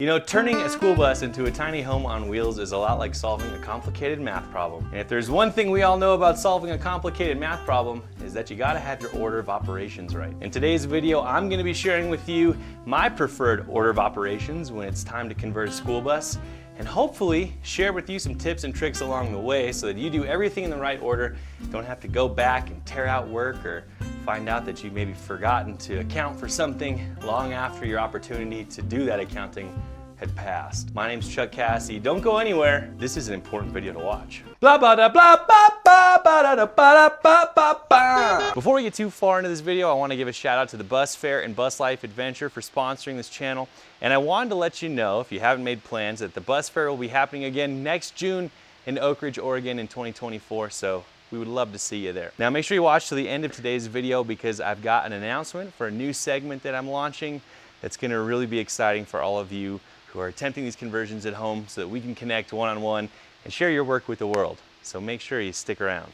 You know, turning a school bus into a tiny home on wheels is a lot like solving a complicated math problem. And if there's one thing we all know about solving a complicated math problem, is that you gotta have your order of operations right. In today's video, I'm gonna be sharing with you my preferred order of operations when it's time to convert a school bus, and hopefully share with you some tips and tricks along the way so that you do everything in the right order, don't have to go back and tear out work or find out that you maybe forgotten to account for something long after your opportunity to do that accounting had passed. My name's Chuck Cassie. Don't go anywhere. This is an important video to watch. Blah blah da blah ba ba ba da da ba ba ba ba. Before we get too far into this video, I want to give a shout out to the Bus Fair and Bus Life Adventure for sponsoring this channel. And I wanted to let you know, if you haven't made plans, that the Bus Fair will be happening again next June in Oak Ridge, Oregon in 2024. So we would love to see you there. Now make sure you watch to the end of today's video because I've got an announcement for a new segment that I'm launching that's going to really be exciting for all of you who are attempting these conversions at home so that we can connect one-on-one and share your work with the world. So make sure you stick around.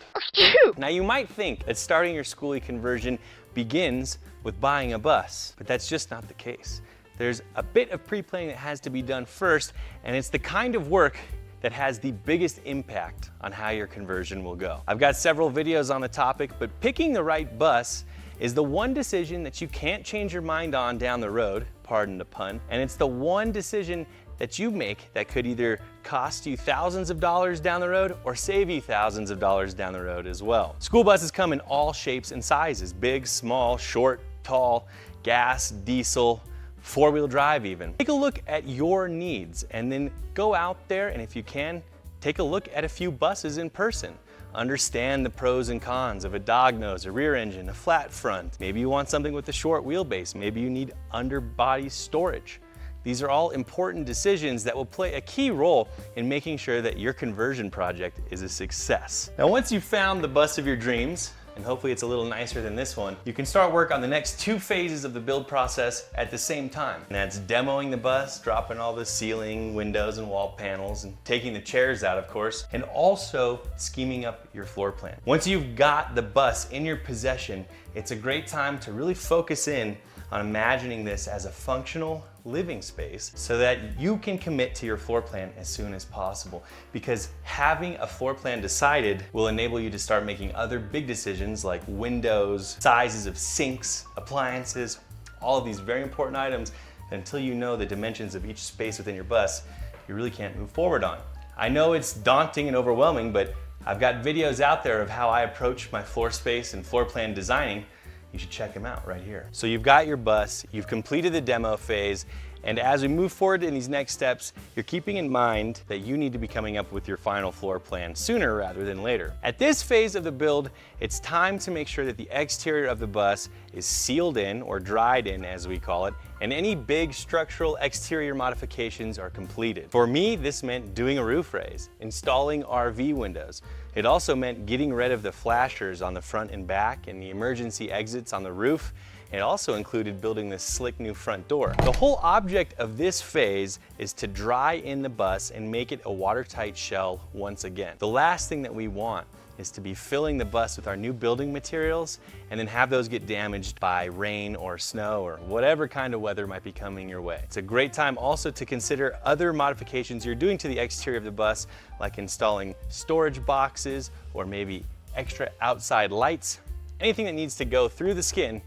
Now you might think that starting your skoolie conversion begins with buying a bus, but that's just not the case. There's a bit of pre-planning that has to be done first, and it's the kind of work that has the biggest impact on how your conversion will go. I've got several videos on the topic, but picking the right bus is the one decision that you can't change your mind on down the road, pardon the pun, and it's the one decision that you make that could either cost you thousands of dollars down the road or save you thousands of dollars down the road as well. School buses come in all shapes and sizes, big, small, short, tall, gas, diesel, four-wheel drive even. Take a look at your needs and then go out there and if you can, take a look at a few buses in person. Understand the pros and cons of a dog nose, a rear engine, a flat front. Maybe you want something with a short wheelbase. Maybe you need underbody storage. These are all important decisions that will play a key role in making sure that your conversion project is a success. Now, once you've found the bus of your dreams, and hopefully it's a little nicer than this one, you can start work on the next two phases of the build process at the same time. And that's demoing the bus, dropping all the ceiling, windows, and wall panels, and taking the chairs out, of course, and also scheming up your floor plan. Once you've got the bus in your possession, it's a great time to really focus in on imagining this as a functional living space so that you can commit to your floor plan as soon as possible. Because having a floor plan decided will enable you to start making other big decisions like windows, sizes of sinks, appliances, all of these very important items that until you know the dimensions of each space within your bus, you really can't move forward on. I know it's daunting and overwhelming, but I've got videos out there of how I approach my floor space and floor plan designing. You should check them out right here. So you've got your bus, you've completed the demo phase, and as we move forward in these next steps, you're keeping in mind that you need to be coming up with your final floor plan sooner rather than later. At this phase of the build, it's time to make sure that the exterior of the bus is sealed in, or dried in as we call it, and any big structural exterior modifications are completed. For me, this meant doing a roof raise, installing RV windows. It also meant getting rid of the flashers on the front and back and the emergency exits on the roof. It also included building this slick new front door. The whole object of this phase is to dry in the bus and make it a watertight shell once again. The last thing that we want is to be filling the bus with our new building materials and then have those get damaged by rain or snow or whatever kind of weather might be coming your way. It's a great time also to consider other modifications you're doing to the exterior of the bus, like installing storage boxes or maybe extra outside lights. Anything that needs to go through the skin,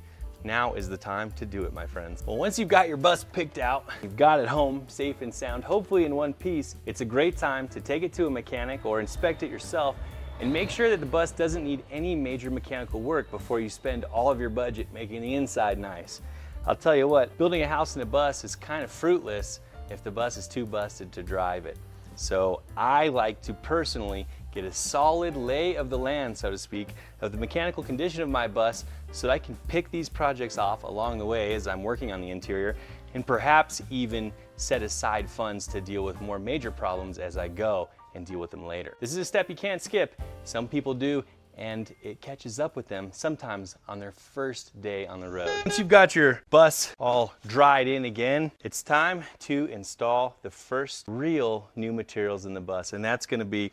now is the time to do it, my friends. Well, once you've got your bus picked out, you've got it home safe and sound, hopefully in one piece, it's a great time to take it to a mechanic or inspect it yourself and make sure that the bus doesn't need any major mechanical work before you spend all of your budget making the inside nice. I'll tell you what, building a house in a bus is kind of fruitless if the bus is too busted to drive it. So I like to personally get a solid lay of the land, so to speak, of the mechanical condition of my bus so that I can pick these projects off along the way as I'm working on the interior and perhaps even set aside funds to deal with more major problems as I go and deal with them later. This is a step you can't skip. Some people do, and it catches up with them sometimes on their first day on the road. Once you've got your bus all dried in again, it's time to install the first real new materials in the bus, and that's going to be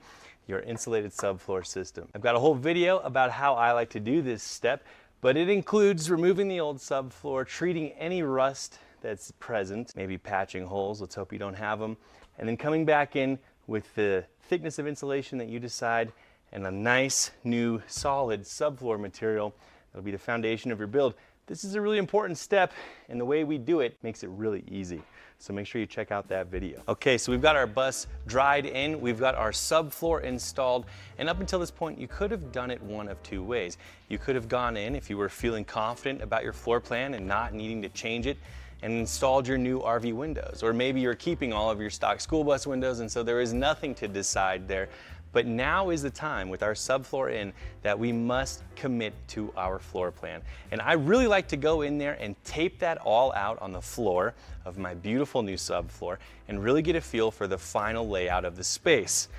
your insulated subfloor system. I've got a whole video about how I like to do this step, but it includes removing the old subfloor, treating any rust that's present, maybe patching holes, let's hope you don't have them, and then coming back in with the thickness of insulation that you decide and a nice new solid subfloor material that'll be the foundation of your build. This is a really important step, and the way we do it makes it really easy. So make sure you check out that video. Okay, so we've got our bus dried in, we've got our subfloor installed, and up until this point, you could have done it one of two ways. You could have gone in, if you were feeling confident about your floor plan and not needing to change it, and installed your new RV windows. Or maybe you're keeping all of your stock school bus windows, and so there is nothing to decide there. But now is the time with our subfloor in that we must commit to our floor plan. And I really like to go in there and tape that all out on the floor of my beautiful new subfloor and really get a feel for the final layout of the space.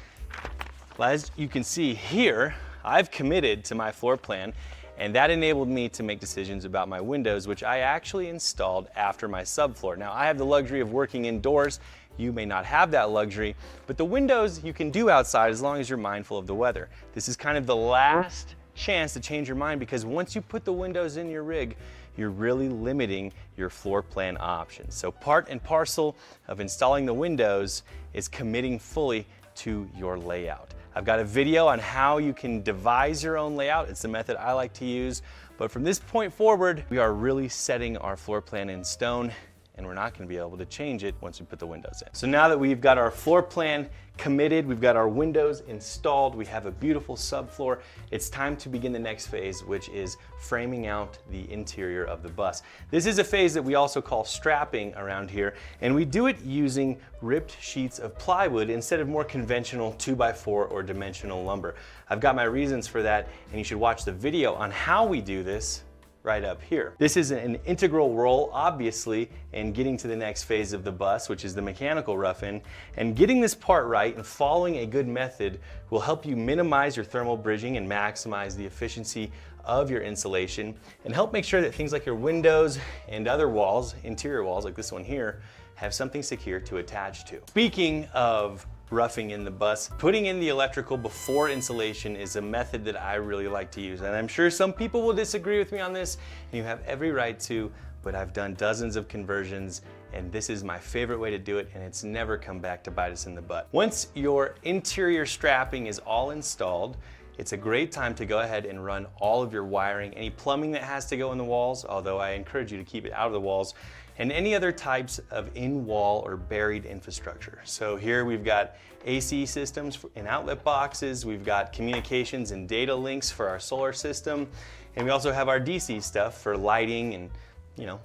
As you can see here, I've committed to my floor plan, and that enabled me to make decisions about my windows, which I actually installed after my subfloor. Now, I have the luxury of working indoors. You may not have that luxury, but the windows you can do outside as long as you're mindful of the weather. This is kind of the last chance to change your mind, because once you put the windows in your rig, you're really limiting your floor plan options. So part and parcel of installing the windows is committing fully to your layout. I've got a video on how you can devise your own layout. It's the method I like to use, but from this point forward, we are really setting our floor plan in stone, and we're not going to be able to change it once we put the windows in. So now that we've got our floor plan committed, we've got our windows installed, we have a beautiful subfloor, it's time to begin the next phase, which is framing out the interior of the bus. This is a phase that we also call strapping around here, and we do it using ripped sheets of plywood instead of more conventional 2x4 or dimensional lumber. I've got my reasons for that, and you should watch the video on how we do this right up here. This is an integral role, obviously, in getting to the next phase of the bus, which is the mechanical rough-in. And getting this part right and following a good method will help you minimize your thermal bridging and maximize the efficiency of your insulation, and help make sure that things like your windows and other walls, interior walls like this one here, have something secure to attach to. Speaking of roughing in the bus, putting in the electrical before insulation is a method that I really like to use. And I'm sure some people will disagree with me on this, and you have every right to, but I've done dozens of conversions, and this is my favorite way to do it, and it's never come back to bite us in the butt. Once your interior strapping is all installed, it's a great time to go ahead and run all of your wiring, any plumbing that has to go in the walls, although I encourage you to keep it out of the walls, and any other types of in-wall or buried infrastructure. So here we've got AC systems in outlet boxes, we've got communications and data links for our solar system, and we also have our DC stuff for lighting and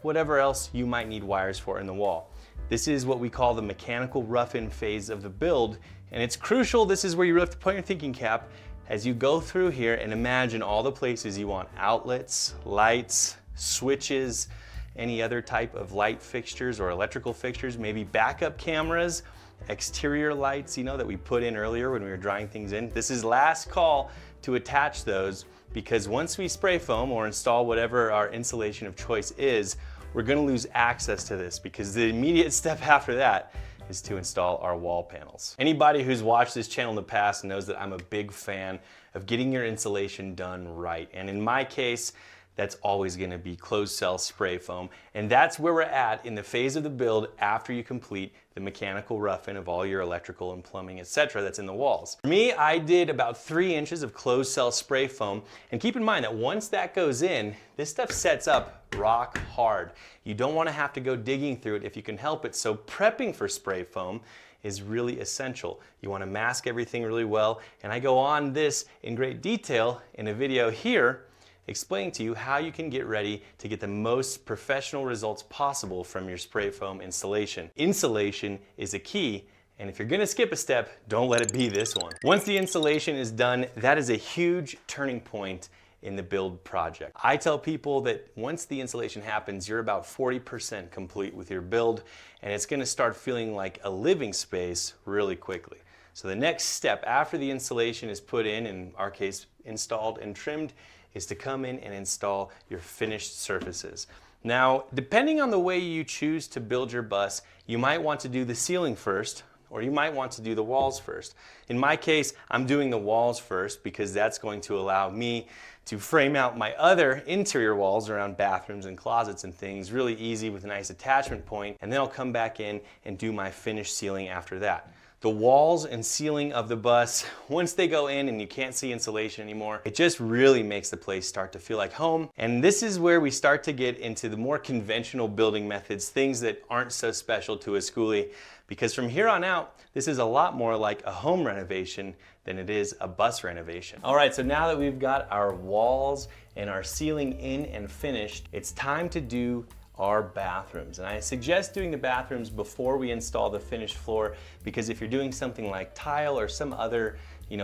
whatever else you might need wires for in the wall. This is what we call the mechanical rough-in phase of the build, and it's crucial. This is where you really have to put your thinking cap as you go through here and imagine all the places you want outlets, lights, switches, any other type of light fixtures or electrical fixtures, maybe backup cameras, exterior lights, that we put in earlier when we were drying things in. This is last call to attach those, because once we spray foam or install whatever our insulation of choice is, we're gonna lose access to this, because the immediate step after that is to install our wall panels. Anybody who's watched this channel in the past knows that I'm a big fan of getting your insulation done right. And in my case, that's always going to be closed cell spray foam. And that's where we're at in the phase of the build after you complete the mechanical rough-in of all your electrical and plumbing, etc. that's in the walls. For me, I did about 3 inches of closed cell spray foam. And keep in mind that once that goes in, this stuff sets up rock hard. You don't want to have to go digging through it if you can help it. So prepping for spray foam is really essential. You want to mask everything really well. And I go on this in great detail in a video here, explaining to you how you can get ready to get the most professional results possible from your spray foam installation. Insulation is a key, and if you're gonna skip a step, don't let it be this one. Once the installation is done, that is a huge turning point in the build project. I tell people that once the installation happens, you're about 40% complete with your build, and it's gonna start feeling like a living space really quickly. So the next step after the installation is put in our case, installed and trimmed, is to come in and install your finished surfaces. Now, depending on the way you choose to build your bus, you might want to do the ceiling first, or you might want to do the walls first. In my case, I'm doing the walls first because that's going to allow me to frame out my other interior walls around bathrooms and closets and things really easy with a nice attachment point, and then I'll come back in and do my finished ceiling after that. The walls and ceiling of the bus, once they go in and you can't see insulation anymore, it just really makes the place start to feel like home. And this is where we start to get into the more conventional building methods, things that aren't so special to a skoolie, because from here on out, this is a lot more like a home renovation than it is a bus renovation. All right, so now that we've got our walls and our ceiling in and finished, it's time to do our bathrooms. And I suggest doing the bathrooms before we install the finished floor, because if you're doing something like tile or some other,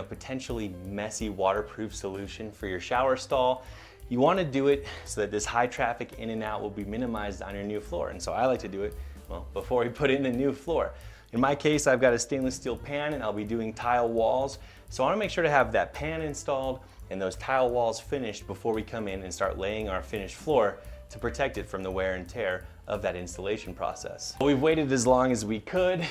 potentially messy waterproof solution for your shower stall, you want to do it so that this high traffic in and out will be minimized on your new floor. And so I like to do it, before we put in the new floor. In my case, I've got a stainless steel pan and I'll be doing tile walls. So I want to make sure to have that pan installed and those tile walls finished before we come in and start laying our finished floor to protect it from the wear and tear of that installation process. We've waited as long as we could.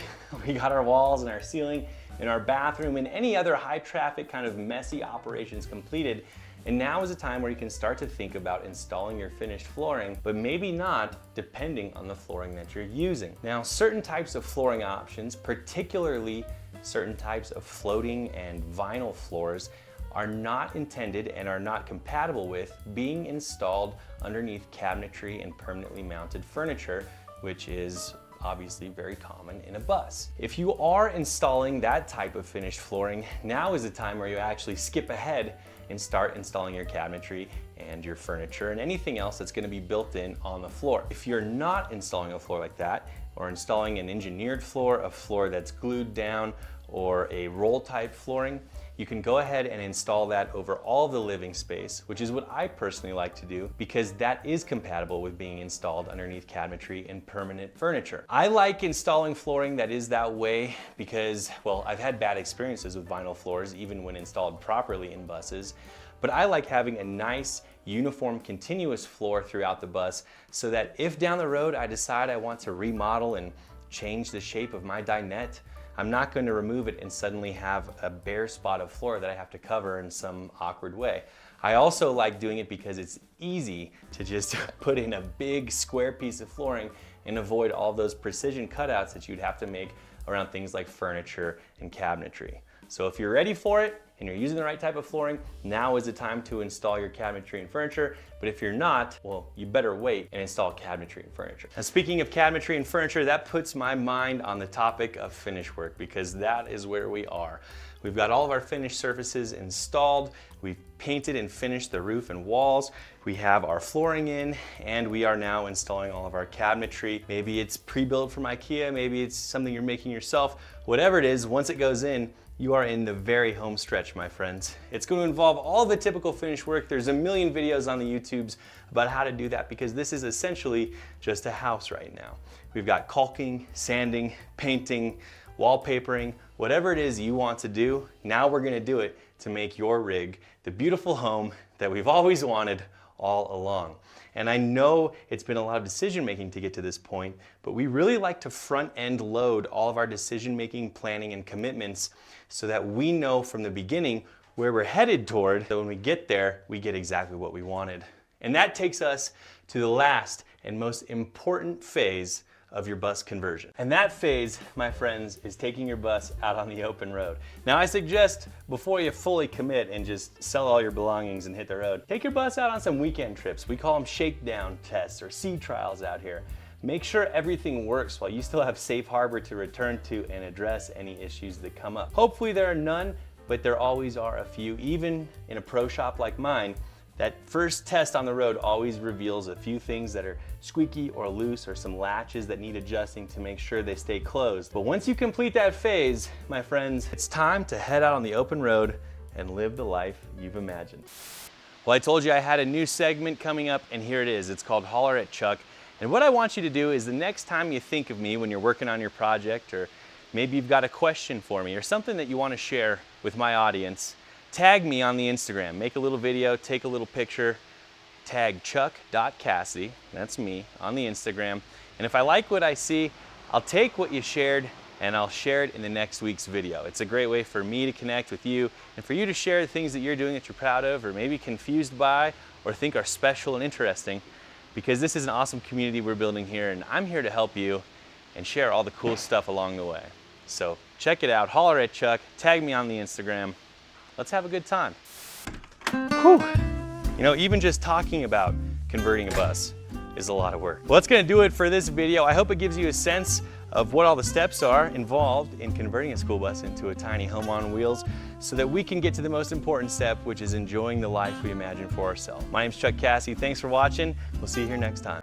We got our walls and our ceiling and our bathroom and any other high traffic kind of messy operations completed. And now is a time where you can start to think about installing your finished flooring, but maybe not depending on the flooring that you're using. Now, certain types of flooring options, particularly certain types of floating and vinyl floors, are not intended and are not compatible with being installed underneath cabinetry and permanently mounted furniture, which is obviously very common in a bus. If you are installing that type of finished flooring, now is the time where you actually skip ahead and start installing your cabinetry and your furniture and anything else that's going to be built in on the floor. If you're not installing a floor like that, or installing an engineered floor, a floor that's glued down, or a roll type flooring, you can go ahead and install that over all of the living space, which is what I personally like to do because that is compatible with being installed underneath cabinetry and permanent furniture. I like installing flooring that is that way because, well, I've had bad experiences with vinyl floors even when installed properly in buses, but I like having a nice, uniform, continuous floor throughout the bus so that if down the road I decide I want to remodel and change the shape of my dinette, I'm not going to remove it and suddenly have a bare spot of floor that I have to cover in some awkward way. I also like doing it because it's easy to just put in a big square piece of flooring and avoid all those precision cutouts that you'd have to make around things like furniture and cabinetry. So if you're ready for it and you're using the right type of flooring, now is the time to install your cabinetry and furniture. But if you're not, well, you better wait and install cabinetry and furniture. Now, speaking of cabinetry and furniture, that puts my mind on the topic of Finishwork because that is where we are. We've got all of our finished surfaces installed. We've painted and finished the roof and walls. We have our flooring in, and we are now installing all of our cabinetry. Maybe it's pre-built from IKEA, maybe it's something you're making yourself. Whatever it is, once it goes in, you are in the very home stretch, my friends. It's going to involve all the typical finish work. There's a million videos on the YouTubes about how to do that because this is essentially just a house right now. We've got caulking, sanding, painting, wallpapering, whatever it is you want to do, now we're going to do it to make your rig the beautiful home that we've always wanted all along. And I know it's been a lot of decision making to get to this point, but we really like to front end load all of our decision making, planning, and commitments so that we know from the beginning where we're headed toward, so when we get there, we get exactly what we wanted. And that takes us to the last and most important phase of your bus conversion. And that phase, my friends, is taking your bus out on the open road. Now I suggest before you fully commit and just sell all your belongings and hit the road, take your bus out on some weekend trips. We call them shakedown tests or sea trials out here. Make sure everything works while you still have safe harbor to return to and address any issues that come up. Hopefully there are none, but there always are a few. Even in a pro shop like mine, that first test on the road always reveals a few things that are squeaky or loose or some latches that need adjusting to make sure they stay closed. But once you complete that phase, my friends, it's time to head out on the open road and live the life you've imagined. Well, I told you I had a new segment coming up, and here it is. It's called Holler at Chuck. And what I want you to do is the next time you think of me when you're working on your project, or maybe you've got a question for me or something that you want to share with my audience, tag me on the Instagram. Make a little video, take a little picture, tag chuck.cassidy, that's me, on the Instagram. And if I like what I see, I'll take what you shared and I'll share it in the next week's video. It's a great way for me to connect with you and for you to share the things that you're doing that you're proud of or maybe confused by or think are special and interesting, because this is an awesome community we're building here, and I'm here to help you and share all the cool stuff along the way. So check it out, holler at Chuck, tag me on the Instagram. Let's have a good time. Whew. You know, even just talking about converting a bus is a lot of work. Well, that's gonna do it for this video. I hope it gives you a sense of what all the steps are involved in converting a school bus into a tiny home on wheels so that we can get to the most important step, which is enjoying the life we imagine for ourselves. My name's Chuck Cassie. Thanks for watching. We'll see you here next time.